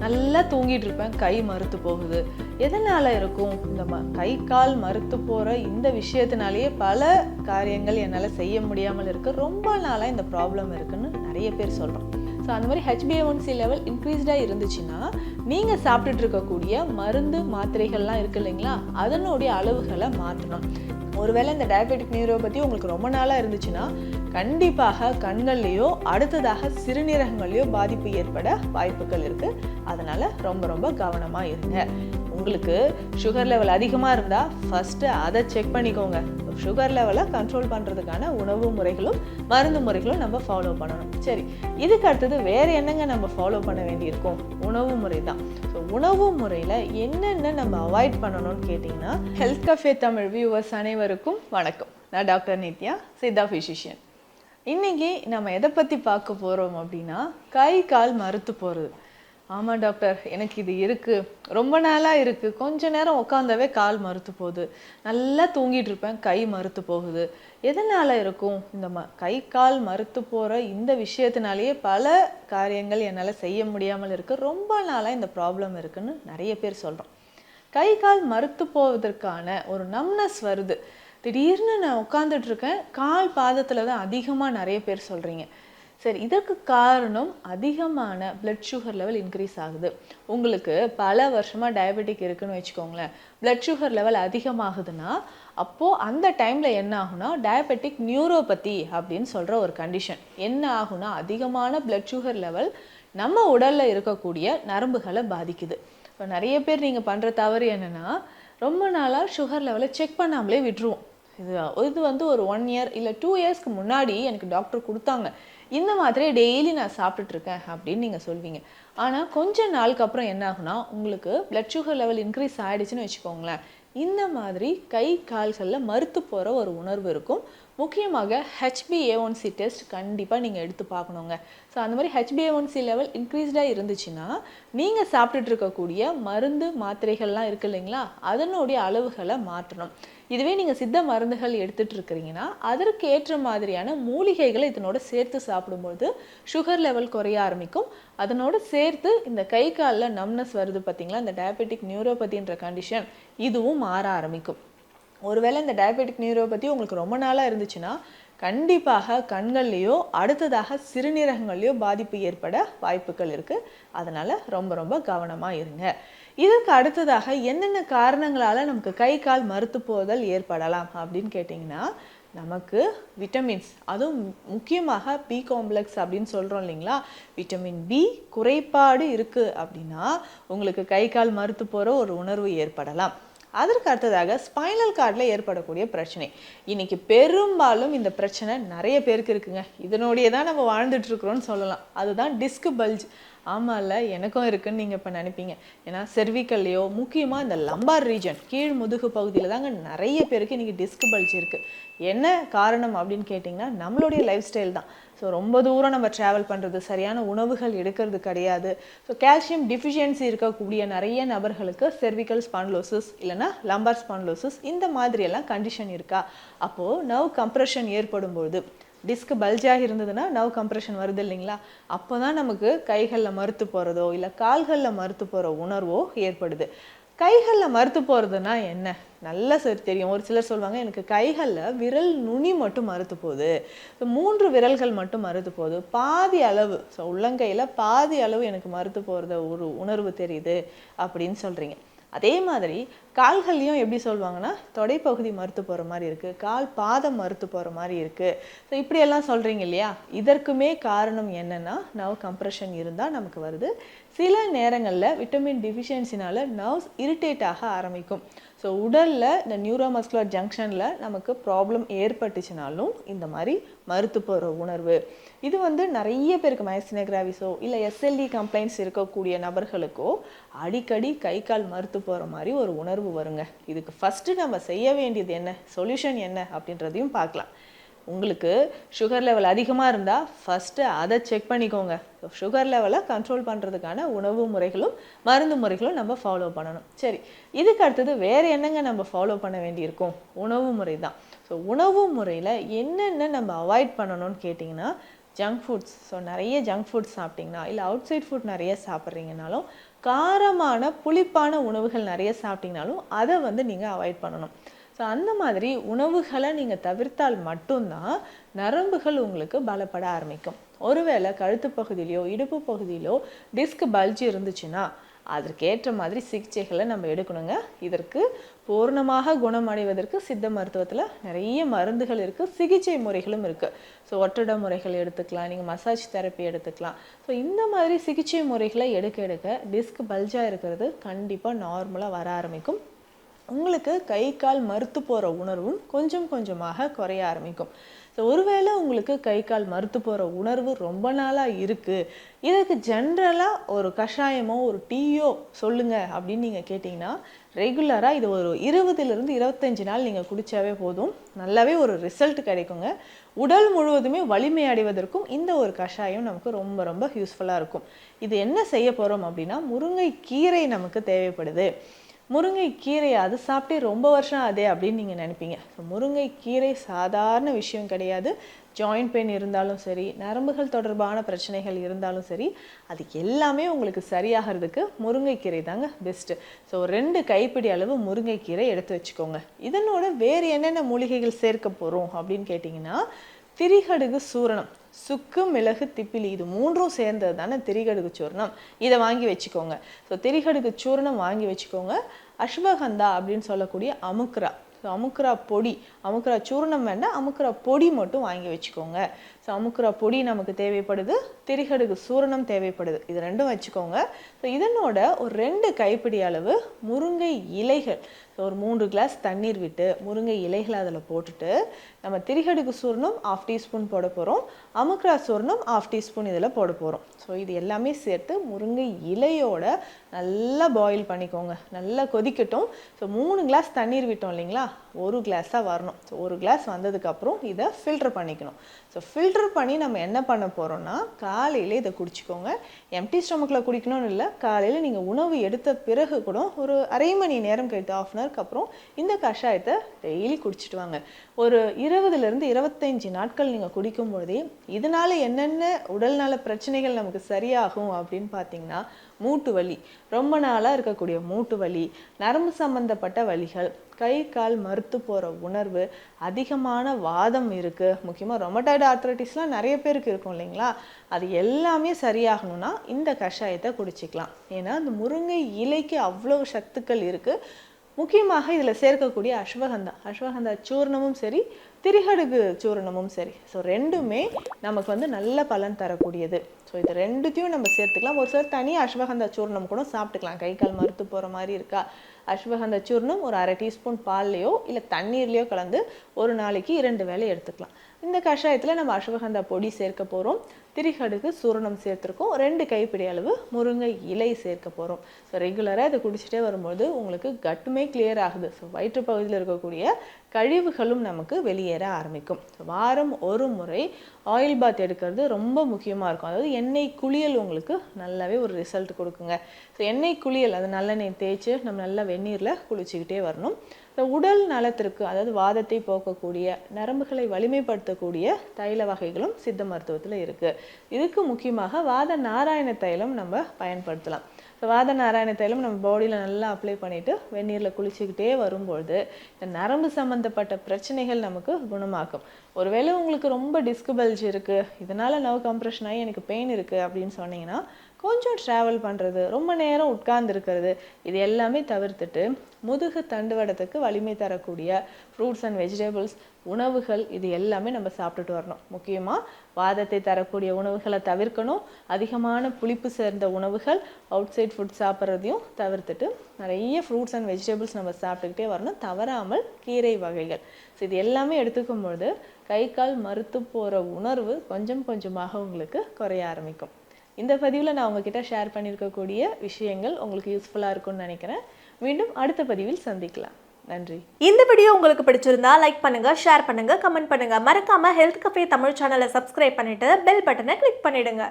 நல்லா தூங்கிட்டு இருப்பேன், கை மறுத்து போகுது. எதனால இருக்கும்? இந்த கை கால் மறுத்து போகிற இந்த விஷயத்தினாலேயே பல காரியங்கள் என்னால் செய்ய முடியாமல் இருக்குது. ரொம்ப நாளாக இந்த ப்ராப்ளம் இருக்குன்னு நிறைய பேர் சொல்கிறோம். ஸோ அந்த மாதிரி HbA1c லெவல் இன்க்ரீஸ்டாக இருந்துச்சுன்னா நீங்கள் சாப்பிட்டுட்டு இருக்கக்கூடிய மருந்து மாத்திரைகள்லாம் இருக்குது இல்லைங்களா, அதனுடைய அளவுகளை மாற்றணும். ஒருவேளை இந்த டயபெட்டிக் நியூரோபதி உங்களுக்கு ரொம்ப நாளாக இருந்துச்சுன்னா கண்டிப்பாக கண்கள்லேயோ அடுத்ததாக சிறுநீரகங்கள்லையோ பாதிப்பு ஏற்பட வாய்ப்புகள் இருக்குது. அதனால் ரொம்ப ரொம்ப கவனமாக இருங்க. உங்களுக்கு சுகர் லெவல் அதிகமாக இருந்தால் ஃபஸ்ட்டு அதை செக் பண்ணிக்கோங்க. சுகர் லெவலை கண்ட்ரோல் பண்ணுறதுக்கான உணவு முறைகளும் மருந்து முறைகளும் நம்ம ஃபாலோ பண்ணணும். சரி, இதுக்கு அடுத்தது வேறு என்னங்க நம்ம ஃபாலோ பண்ண வேண்டியிருக்கோம்? உணவு முறை தான். ஸோ உணவு முறையில் என்னென்ன நம்ம அவாய்ட் பண்ணணும்னு கேட்டிங்கன்னா, ஹெல்த் கஃபே தமிழ் வியூவர்ஸ் அனைவருக்கும் வணக்கம். நான் டாக்டர் நித்யா, சித்தா ஃபிசிஷியன். இன்றைக்கி நம்ம எதை பற்றி பார்க்க போகிறோம் அப்படின்னா, கை கால் மறுத்து போகிறது. ஆமாம் டாக்டர், எனக்கு இது இருக்குது, ரொம்ப நாளாக இருக்குது, கொஞ்ச நேரம் உட்காந்தாவே கால் மறுத்து போகுது, நல்லா தூங்கிட்டு இருப்பேன், கை மறுத்து போகுது. எதனால் இருக்கும்? இந்த கை கால் மறுத்து போகிற இந்த விஷயத்தினாலேயே பல காரியங்கள் என்னால் செய்ய முடியாமல் இருக்குது. ரொம்ப நாளாக இந்த ப்ராப்ளம் இருக்குதுன்னு நிறைய பேர் சொல்கிறோம். கை கால் மறுத்து போவதற்கான ஒரு நம்னஸ் வருது. திடீர்னு நான் உட்காந்துட்ருக்கேன், கால் பாதத்தில் தான் அதிகமாக நிறைய பேர் சொல்கிறீங்க. சரி, இதற்கு காரணம் அதிகமான பிளட் சுகர் லெவல் இன்க்ரீஸ் ஆகுது. உங்களுக்கு பல வருஷமாக டயபெட்டிக் இருக்குதுன்னு வச்சுக்கோங்களேன். பிளட் சுகர் லெவல் அதிகமாகுதுன்னா அப்போது அந்த டைமில் என்ன ஆகுனா டயபெட்டிக் நியூரோபதி அப்படின்னு சொல்கிற ஒரு கண்டிஷன் என்ன ஆகுனா, அதிகமான பிளட் சுகர் லெவல் நம்ம உடலில் இருக்கக்கூடிய நரம்புகளை பாதிக்குது. இப்போ நிறைய பேர் நீங்கள் பண்ணுற தவறு என்னென்னா, ரொம்ப நாளாக சுகர் லெவலை செக் பண்ணாமலே விட்டுருவோம். இது வந்து ஒரு 1 இயர் இல்லை 2 இயர்ஸ்க்கு முன்னாடி எனக்கு டாக்டர் கொடுத்தாங்க, இந்த மாதிரி டெய்லி நான் சாப்பிட்டுட்ருக்கேன் அப்படின்னு நீங்கள் சொல்வீங்க. ஆனால் கொஞ்ச நாளுக்கு அப்புறம் என்ன ஆகுனா, உங்களுக்கு பிளட் சுகர் லெவல் இன்க்ரீஸ் ஆகிடுச்சுன்னு வச்சுக்கோங்களேன், இந்த மாதிரி கை கால்களில் மறுத்து போகிற ஒரு உணர்வு இருக்கும். முக்கியமாக HbA1c டெஸ்ட் கண்டிப்பாக நீங்கள் எடுத்து பார்க்கணுங்க. ஸோ அந்த மாதிரி HbA1c லெவல் இன்க்ரீஸ்டாக இருந்துச்சுன்னா நீங்கள் சாப்பிட்டுட்டு இருக்கக்கூடிய மருந்து மாத்திரைகள்லாம் இருக்குது இல்லைங்களா, அதனுடைய அளவுகளை மாற்றணும். இதுவே நீங்கள் சித்த மருந்துகள் எடுத்துகிட்டு இருக்கிறீங்கன்னா அதற்கு ஏற்ற மாதிரியான மூலிகைகளை இதனோட சேர்த்து சாப்பிடும்போது சுகர் லெவல் குறைய ஆரம்பிக்கும். அதனோடு சேர்த்து இந்த கை காலில் நம்னஸ் வருது பார்த்தீங்களா, இந்த டயபெட்டிக் நியூரோபதின்ற கண்டிஷன், இதுவும் மாற ஆரம்பிக்கும். ஒருவேளை இந்த டயபெட்டிக் நியூரோபதி உங்களுக்கு ரொம்ப நாளாக இருந்துச்சுன்னா கண்டிப்பாக கண்கள்லேயோ அடுத்ததாக சிறுநீரகங்கள்லையோ பாதிப்பு ஏற்பட வாய்ப்புகள் இருக்குது. அதனால் ரொம்ப ரொம்ப கவனமாக இருங்க. இதற்கு அடுத்ததாக என்னென்ன காரணங்களால் நமக்கு கை கால் மறுத்து போதல் ஏற்படலாம் அப்படின்னு கேட்டிங்கன்னா, நமக்கு விட்டமின்ஸ், அதுவும் முக்கியமாக பி காம்ப்ளெக்ஸ் அப்படின்னு சொல்கிறோம் இல்லைங்களா, விட்டமின் பி குறைபாடு இருக்குது அப்படின்னா உங்களுக்கு கை கால் மறுத்து போகிற ஒரு உணர்வு ஏற்படலாம். அதற்கு அடுத்ததாக ஸ்பைனல் கார்டில் ஏற்படக்கூடிய பிரச்சனை. இன்றைக்கி பெரும்பாலும் இந்த பிரச்சனை நிறைய பேருக்கு இருக்குங்க. இதனோடைய தான் நம்ம வாழ்ந்துட்டுருக்குறோன்னு சொல்லலாம். அதுதான் டிஸ்க் பல்ஜ். ஆமாம், இல்லை எனக்கும் இருக்குதுன்னு நீங்கள் இப்போ நினைப்பீங்க. ஏன்னா செர்விக்கல்லையோ முக்கியமாக இந்த லம்பார் ரீஜன் கீழ் முதுகு பகுதியில் தாங்க நிறைய பேருக்கு இன்றைக்கி டிஸ்க் பல்ஜ் இருக்குது. என்ன காரணம் அப்படின்னு கேட்டிங்கன்னா, நம்மளுடைய லைஃப் ஸ்டைல் தான். ஸோ ரொம்ப தூரம் நம்ம ட்ராவல் பண்ணுறது, சரியான உணவுகள் எடுக்கிறது கிடையாது. ஸோ கால்சியம் டிஃபிஷியன்சி இருக்கக்கூடிய நிறைய நபர்களுக்கு செர்விக்கல் ஸ்பான்லோசிஸ் இல்லைனா லம்பார் ஸ்பான்லோசிஸ் இந்த மாதிரியெல்லாம் கண்டிஷன் இருக்கா. அப்போது நர்வ் கம்ப்ரெஷன் ஏற்படும்போது டிஸ்க் பல்ஜாக இருந்ததுன்னா நர்வ் கம்ப்ரெஷன் வருது இல்லைங்களா, அப்போ தான் நமக்கு கைகளில் மறுத்து போகிறதோ இல்லை கால்களில் மறுத்து போகிற உணர்வோ ஏற்படுது. கைகளில் மறுத்து போகிறதுனா என்ன நல்லா தெரியும். ஒரு சிலர் சொல்லுவாங்க, எனக்கு கைகளில் விரல் நுனி மட்டும் மறுத்து போகுது, 3 விரல்கள் மட்டும் மறுத்து போகுது, பாதி அளவு, ஸோ உள்ளங்கையில் பாதி அளவு எனக்கு மறுத்து போகிறத ஒரு உணர்வு தெரியுது அப்படின்னு சொல்கிறீங்க. அதே மாதிரி கால்கள்லையும் எப்படி சொல்லுவாங்கன்னா, தொடைப்பகுதி மறுத்து போகிற மாதிரி இருக்குது, கால் பாதம் மறுத்து போகிற மாதிரி இருக்குது. ஸோ இப்படியெல்லாம் சொல்கிறீங்க இல்லையா, இதற்குமே காரணம் என்னென்னா நர்வ் கம்ப்ரெஷன் இருந்தால் நமக்கு வருது. சில நேரங்களில் விட்டமின் டிஃபிஷியன்சினால் நர்வ்ஸ் இரிட்டேட் ஆக ஆரம்பிக்கும். ஸோ உடலில் இந்த நியூரோமஸ்குலர் ஜங்ஷனில் நமக்கு ப்ராப்ளம் ஏற்பட்டுச்சுனாலும் இந்த மாதிரி மறுத்து போகிற உணர்வு, இது வந்து நிறைய பேருக்கு மயஸ்தினியா கிராவிஸோ இல்லை SLE கம்ப்ளைண்ட்ஸ் இருக்கக்கூடிய நபர்களுக்கோ அடிக்கடி கை கால் மறுத்து போகிற மாதிரி ஒரு உணர்வு வருங்க. இதுக்கு ஃபஸ்ட்டு நம்ம செய்ய வேண்டியது என்ன, சொல்யூஷன் என்ன அப்படின்றதையும் பார்க்கலாம். உங்களுக்கு சுகர் லெவல் அதிகமாக இருந்தால் ஃபஸ்ட்டு அதை செக் பண்ணிக்கோங்க. சுகர் லெவலை கண்ட்ரோல் பண்ணுறதுக்கான உணவு முறைகளும் மருந்து முறைகளும் நம்ம ஃபாலோ பண்ணணும். சரி, இதுக்கு அடுத்தது வேறு என்னங்க நம்ம ஃபாலோ பண்ண வேண்டியிருக்கோம்? உணவு முறை தான். ஸோ உணவு முறையில் என்னென்ன நம்ம அவாய்ட் பண்ணணும்னு கேட்டிங்கன்னா, ஜங்க் ஃபுட்ஸ். ஸோ நிறைய ஜங்க் ஃபுட்ஸ் சாப்பிட்டிங்கன்னா, இல்லை அவுட் சைட் ஃபுட் நிறைய சாப்பிட்றீங்கனாலும், காரமான புளிப்பான உணவுகள் நிறைய சாப்பிட்டிங்கனாலும் அதை வந்து நீங்கள் அவாய்ட் பண்ணணும். ஸோ அந்த மாதிரி உணவுகளை நீங்கள் தவிர்த்தால் மட்டும்தான் நரம்புகள் உங்களுக்கு பலப்பட ஆரம்பிக்கும். ஒருவேளை கழுத்து பகுதியிலையோ இடுப்பு பகுதியிலோ டிஸ்க் பல்ஜ் இருந்துச்சுன்னா அதற்கேற்ற மாதிரி சிகிச்சைகளை நம்ம எடுக்கணுங்க. இதற்கு பூர்ணமாக குணமடைவதற்கு சித்த மருத்துவத்தில் நிறைய மருந்துகள் இருக்குது, சிகிச்சை முறைகளும் இருக்குது. ஸோ ஒற்றட முறைகள் எடுத்துக்கலாம், நீங்கள் மசாஜ் தெரப்பி எடுத்துக்கலாம். ஸோ இந்த மாதிரி சிகிச்சை முறைகளை எடுக்க டிஸ்க் பல்ஜாக இருக்கிறது கண்டிப்பாக நார்மலாக வர ஆரம்பிக்கும். உங்களுக்கு கை கால் மறுத்து போகிற உணர்வும் கொஞ்சம் கொஞ்சமாக குறைய ஆரம்பிக்கும். ஸோ ஒருவேளை உங்களுக்கு கை கால் மறுத்து போகிற உணர்வு ரொம்ப நாளாக இருக்குது, இதுக்கு ஜென்ரலாக ஒரு கஷாயமோ ஒரு டீயோ சொல்லுங்கள் அப்படின்னு நீங்கள் கேட்டிங்கன்னா, ரெகுலராக இது ஒரு 20லிருந்து 25 நாள் நீங்கள் குடித்தாவே போதும், நல்லாவே ஒரு ரிசல்ட் கிடைக்குங்க. உடல் முழுவதுமே வலிமை அடைவதற்கும் இந்த ஒரு கஷாயம் நமக்கு ரொம்ப ரொம்ப யூஸ்ஃபுல்லாக இருக்கும். இது என்ன செய்ய போகிறோம் அப்படின்னா, முருங்கை கீரை நமக்கு தேவைப்படுது. முருங்கை கீரை அது சாப்பிட்டே ரொம்ப வருஷம் ஆகுதே அப்படின்னு நீங்கள் நினைப்பீங்க. ஸோ முருங்கை கீரை சாதாரண விஷயம் கிடையாது. ஜாயிண்ட் பெயின் இருந்தாலும் சரி, நரம்புகள் தொடர்பான பிரச்சனைகள் இருந்தாலும் சரி, அது எல்லாமே உங்களுக்கு சரியாகிறதுக்கு முருங்கைக்கீரை தாங்க பெஸ்ட்டு. ஸோ 2 கைப்பிடி அளவு முருங்கைக்கீரை எடுத்து வச்சுக்கோங்க. இதனோட வேறு என்னென்ன மூலிகைகள் சேர்க்க போகிறோம் அப்படின்னு கேட்டிங்கன்னா, திரிகடுகு சூரணம், சுக்கு மிளகு திப்பிலி, இது 3ம் சேர்ந்தது தானே திரிகடுகு சூர்ணம். இதை வாங்கி வச்சுக்கோங்க. ஸோ திரிகடுகு சூர்ணம் வாங்கி வச்சுக்கோங்க. அஸ்வகந்தா அப்படின்னு சொல்லக்கூடிய அமுக்ரா, ஸோ அமுக்ரா பொடி, அமுக்ரா சூர்ணம் வேண்டாம், அமுக்ரா பொடி மட்டும் வாங்கி வச்சுக்கோங்க. ஸோ அமுக்ரா பொடி நமக்கு தேவைப்படுது, திரிகடுகு சூரணம் தேவைப்படுது, இது 2ம் வச்சுக்கோங்க. ஸோ இதனோட ஒரு 2 கைப்பிடி அளவு முருங்கை இலைகள், ஸோ ஒரு 3 கிளாஸ் தண்ணீர் விட்டு முருங்கை இலைகளை அதில் போட்டுட்டு, நம்ம திரிகடுகு சூர்ணம் 1/2 டீஸ்பூன் போட போகிறோம், அமுக்ரா சூர்ணம் 1/2 டீஸ்பூன் இதில் போட போகிறோம். ஸோ இது எல்லாமே சேர்த்து முருங்கை இலையோட நல்லா பாயில் பண்ணிக்கோங்க, நல்லா கொதிக்கட்டும். ஸோ 3 கிளாஸ் தண்ணீர் விட்டோம் இல்லைங்களா, 1 கிளாஸாக வரணும். ஸோ 1 கிளாஸ் வந்ததுக்கப்புறம் இதை ஃபில்டர் பண்ணிக்கணும். ஸோ ஃபில்டர் பண்ணி நம்ம என்ன பண்ண போகிறோம்னா, காலையில் இதை குடிச்சிக்கோங்க. எம்டி ஸ்டொமக்கில் குடிக்கணும்னு இல்லை, காலையில் நீங்கள் உணவு எடுத்த பிறகு கூட ஒரு அரை மணி நேரம் கழித்து 1/2 hour அப்புறம் இந்த கஷாயத்தை டெய்லி குடிச்சிட்டு வாங்க. ஒரு 20லிருந்து 25 நாட்கள் நீங்கள் குடிக்கும் பொழுதே இதனால் என்னென்ன உடல்நல பிரச்சனைகள் நமக்கு சரியாகும் அப்படின்னு பார்த்தீங்கன்னா, மூட்டு வலி, ரொம்ப நாளாக இருக்கக்கூடிய மூட்டு வலி, நரம்பு சம்பந்தப்பட்ட வலிகள், கை கால் மறுத்து போகிற உணர்வு, அதிகமான வாதம் இருக்குது, முக்கியமாக ரொமட்டாய்டு ஆர்த்ரைட்டிஸ்லாம் நிறைய பேருக்கு இருக்கும் இல்லைங்களா, அது எல்லாமே சரியாகணும்னா இந்த கஷாயத்தை குடிச்சிக்கலாம். ஏன்னா அந்த முருங்கை இலைக்கு அவ்வளோ சத்துக்கள் இருக்குது. முக்கியமாக இதில் சேர்க்கக்கூடிய அஸ்வகந்தா சூர்ணமும் சரி, திரிகடுகு சூர்ணமும் சரி, ஸோ 2மே நமக்கு வந்து நல்ல பலன் தரக்கூடியது. ஸோ இது 2த்தையும் நம்ம சேர்த்துக்கலாம். ஒரு சிலர் தனியாக அஸ்வகந்தா சூர்ணம் கூட சாப்பிட்டுக்கலாம். கை கால் மறுத்து போகிற மாதிரி இருக்கா, அஸ்வகந்தா சூர்ணம் ஒரு அரை டீஸ்பூன் பால்லையோ இல்லை தண்ணீர்லையோ கலந்து ஒரு நாளைக்கு 2 வேளை எடுத்துக்கலாம். இந்த கஷாயத்தில் நம்ம அஸ்வகந்தா பொடி சேர்க்க போகிறோம், திரிகடுகு சூரணம் சேர்த்துருக்கோம், 2 கைப்பிடி அளவு முருங்கை இலை சேர்க்க போகிறோம். ஸோ ரெகுலராக இதை குடிச்சிட்டே வரும்போது உங்களுக்கு கட்டுமே கிளியர் ஆகுது. ஸோ வயிற்று பகுதியில் இருக்கக்கூடிய கழிவுகளும் நமக்கு வெளியேற ஆரம்பிக்கும். வாரம் ஒரு முறை ஆயில் பாத் எடுக்கிறது ரொம்ப முக்கியமாக இருக்கும். அதாவது எண்ணெய் குளியல் உங்களுக்கு நல்லாவே ஒரு ரிசல்ட் கொடுக்குங்க. ஸோ எண்ணெய் குளியல், அது நல்லெண்ணெய் தேய்ச்சி நம்ம நல்லா வெந்நீரில் குளிச்சுக்கிட்டே வரணும். ஸோ உடல் நலத்திற்கு, அதாவது வாதத்தை போக்கக்கூடிய, நரம்புகளை வலிமைப்படுத்தக்கூடிய தைல வகைகளும் சித்த மருத்துவத்தில் இருக்குது. இதுக்கு முக்கியமாக வாத நாராயண தைலம் நம்ம பயன்படுத்தலாம். ஸோ வாத நாராயண தைலம் நம்ம பாடியில் நல்லா அப்ளை பண்ணிவிட்டு வெந்நீரில் குளிச்சுக்கிட்டே வரும்பொழுது இந்த நரம்பு சம்மந்தப்பட்ட பிரச்சனைகள் நமக்கு குணமாக்கும். ஒருவேளை உங்களுக்கு ரொம்ப டிஸ்க் பல்ஜ் இருக்குது, இதனால் நர்வ் கம்ப்ரெஷன் ஆகி எனக்கு பெயின் இருக்குது அப்படின்னு சொன்னீங்கன்னா, கொஞ்சம் ட்ராவல் பண்ணுறது, ரொம்ப நேரம் உட்கார்ந்து இருக்கிறது, இது எல்லாமே தவிர்த்துட்டு முதுகு தண்டுவடத்துக்கு வலிமை தரக்கூடிய ஃப்ரூட்ஸ் அண்ட் வெஜிடபிள்ஸ் உணவுகள் இது எல்லாமே நம்ம சாப்பிட்டுட்டு வரணும். முக்கியமாக வாதத்தை தரக்கூடிய உணவுகளை தவிர்க்கணும். அதிகமான புளிப்பு சேர்ந்த உணவுகள், அவுட் சைட் ஃபுட் சாப்பிட்றதையும் தவிர்த்துட்டு நிறைய ஃப்ரூட்ஸ் அண்ட் வெஜிடபிள்ஸ் நம்ம சாப்பிட்டுக்கிட்டே வரணும். தவறாமல் கீரை வகைகள், ஸோ இது எல்லாமே எடுத்துக்கும் பொழுது கை கால் மறுத்து போகிற உணர்வு கொஞ்சம் கொஞ்சமாக உங்களுக்கு குறைய ஆரம்பிக்கும். இந்த பதிவில் நான் உங்ககிட்ட ஷேர் பண்ணியிருக்கக்கூடிய விஷயங்கள் உங்களுக்கு யூஸ்ஃபுல்லாக இருக்கும்னு நினைக்கிறேன். மீண்டும் அடுத்த பதிவில் சந்திக்கலாம். நன்றி. இந்த வீடியோ உங்களுக்கு பிடிச்சிருந்தா லைக் பண்ணுங்க, ஷேர் பண்ணுங்க, கமெண்ட் பண்ணுங்க. மறக்காம ஹெல்த் கஃபே தமிழ் சேனலை சப்ஸ்கிரைப் பண்ணிட்டு பெல் பட்டனை கிளிக் பண்ணிடுங்க.